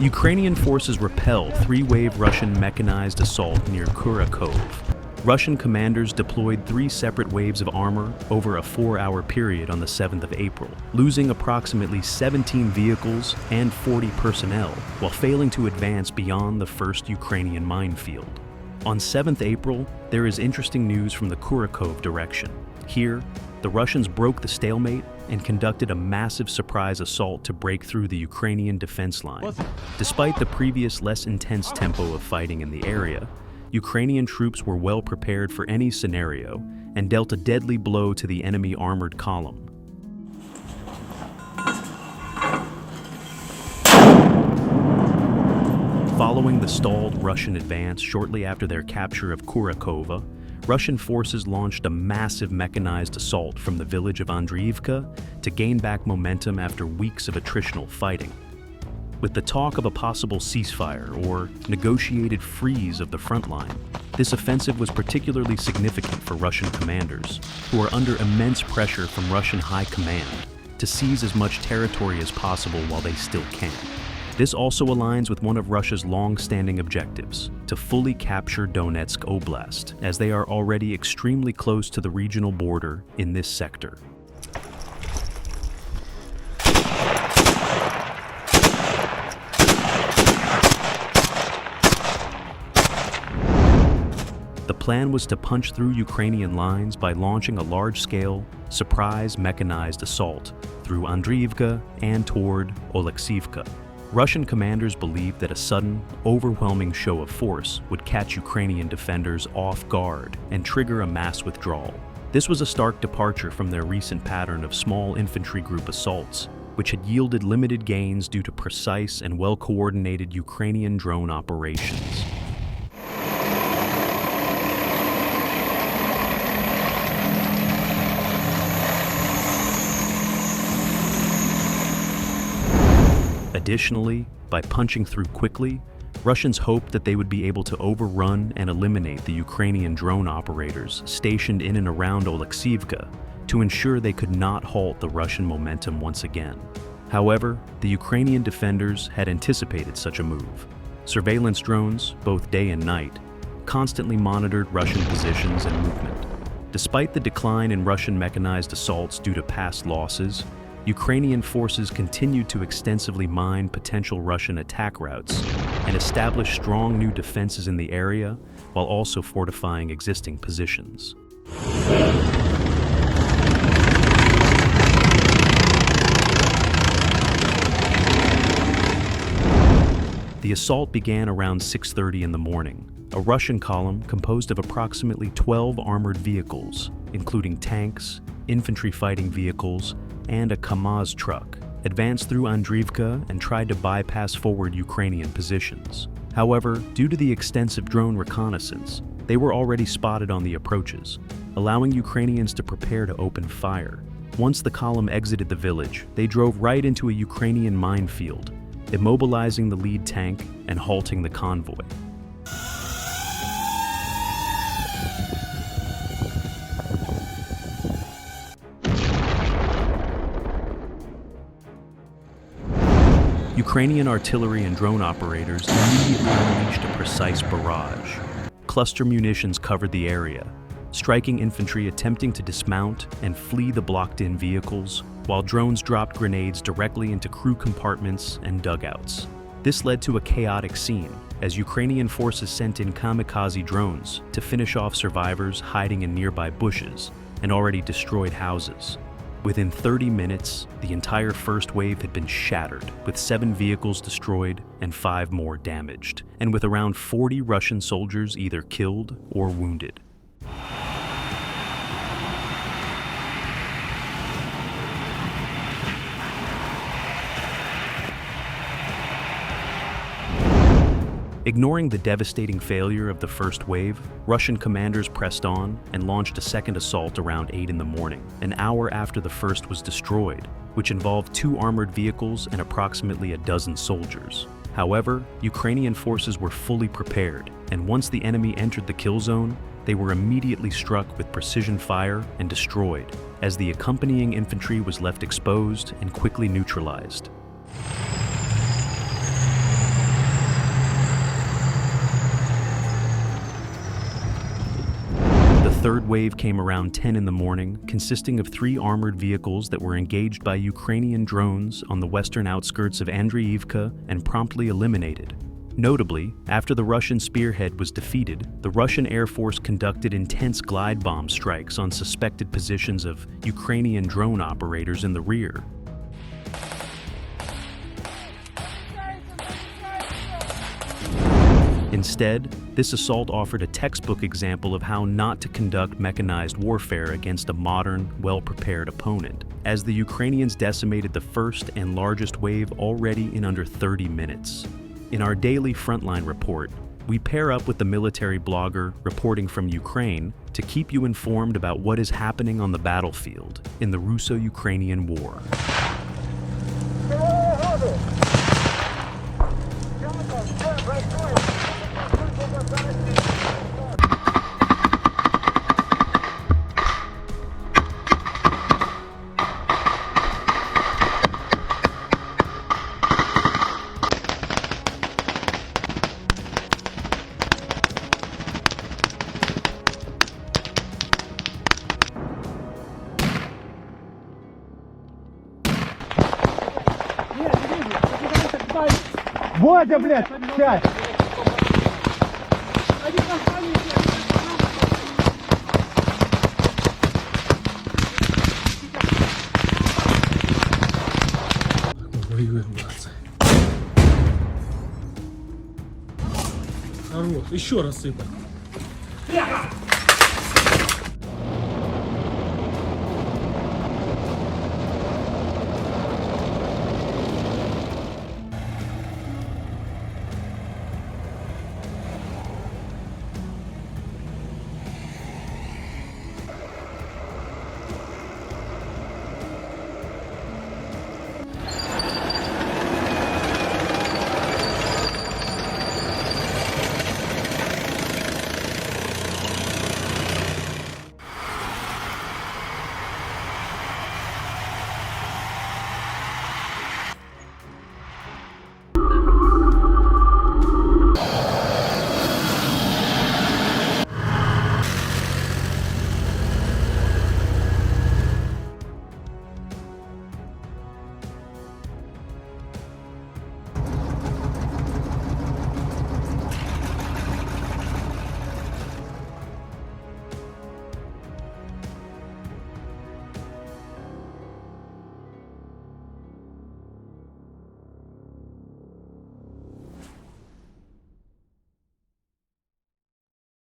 Ukrainian forces repel three-wave Russian mechanized assault near Kurakhove. Russian commanders deployed 3 separate waves of armor over a 4-hour period on the 7th of April, losing approximately 17 vehicles and 40 personnel, while failing to advance beyond the first Ukrainian minefield. On 7th April, there is interesting news from the Kurakhove direction. Here, the Russians broke the stalemate and conducted a massive surprise assault to break through the Ukrainian defense line. Despite the previous less intense tempo of fighting in the area, Ukrainian troops were well prepared for any scenario and dealt a deadly blow to the enemy armored column. Following the stalled Russian advance shortly after their capture of Kurakhove, Russian forces launched a massive mechanized assault from the village of Andriivka to gain back momentum after weeks of attritional fighting. With the talk of a possible ceasefire or negotiated freeze of the front line, this offensive was particularly significant for Russian commanders, who are under immense pressure from Russian high command to seize as much territory as possible while they still can. This also aligns with one of Russia's long-standing objectives, to fully capture Donetsk Oblast, as they are already extremely close to the regional border in this sector. The plan was to punch through Ukrainian lines by launching a large-scale, surprise mechanized assault through Andriivka and toward Oleksiivka. Russian commanders believed that a sudden, overwhelming show of force would catch Ukrainian defenders off guard and trigger a mass withdrawal. This was a stark departure from their recent pattern of small infantry group assaults, which had yielded limited gains due to precise and well-coordinated Ukrainian drone operations. Additionally, by punching through quickly, Russians hoped that they would be able to overrun and eliminate the Ukrainian drone operators stationed in and around Oleksiivka to ensure they could not halt the Russian momentum once again. However, the Ukrainian defenders had anticipated such a move. Surveillance drones, both day and night, constantly monitored Russian positions and movement. Despite the decline in Russian mechanized assaults due to past losses, Ukrainian forces continued to extensively mine potential Russian attack routes and establish strong new defenses in the area while also fortifying existing positions. The assault began around 6:30 in the morning. A Russian column composed of approximately 12 armored vehicles, including tanks, infantry fighting vehicles, and a Kamaz truck, advanced through Andriivka and tried to bypass forward Ukrainian positions. However, due to the extensive drone reconnaissance, they were already spotted on the approaches, allowing Ukrainians to prepare to open fire. Once the column exited the village, they drove right into a Ukrainian minefield, immobilizing the lead tank and halting the convoy. Ukrainian artillery and drone operators immediately unleashed a precise barrage. Cluster munitions covered the area, striking infantry attempting to dismount and flee the blocked-in vehicles, while drones dropped grenades directly into crew compartments and dugouts. This led to a chaotic scene, as Ukrainian forces sent in kamikaze drones to finish off survivors hiding in nearby bushes and already destroyed houses. Within 30 minutes, the entire first wave had been shattered, with 7 vehicles destroyed and 5 more damaged, and with around 40 Russian soldiers either killed or wounded. Ignoring the devastating failure of the first wave, Russian commanders pressed on and launched a second assault around 8 in the morning, an hour after the first was destroyed, which involved 2 armored vehicles and approximately a dozen soldiers. However, Ukrainian forces were fully prepared, and once the enemy entered the kill zone, they were immediately struck with precision fire and destroyed, as the accompanying infantry was left exposed and quickly neutralized. third wave came around 10 in the morning, consisting of 3 armored vehicles that were engaged by Ukrainian drones on the western outskirts of Andriivka and promptly eliminated. Notably, after the Russian spearhead was defeated, the Russian Air Force conducted intense glide bomb strikes on suspected positions of Ukrainian drone operators in the rear. Instead, this assault offered a textbook example of how not to conduct mechanized warfare against a modern, well-prepared opponent, as the Ukrainians decimated the first and largest wave already in under 30 minutes. In our daily frontline report, we pair up with the military blogger reporting from Ukraine to keep you informed about what is happening on the battlefield in the Russo-Ukrainian War. Бодя, блядь, сядь! Воюем, братцы. Хорош, еще раз сыпать.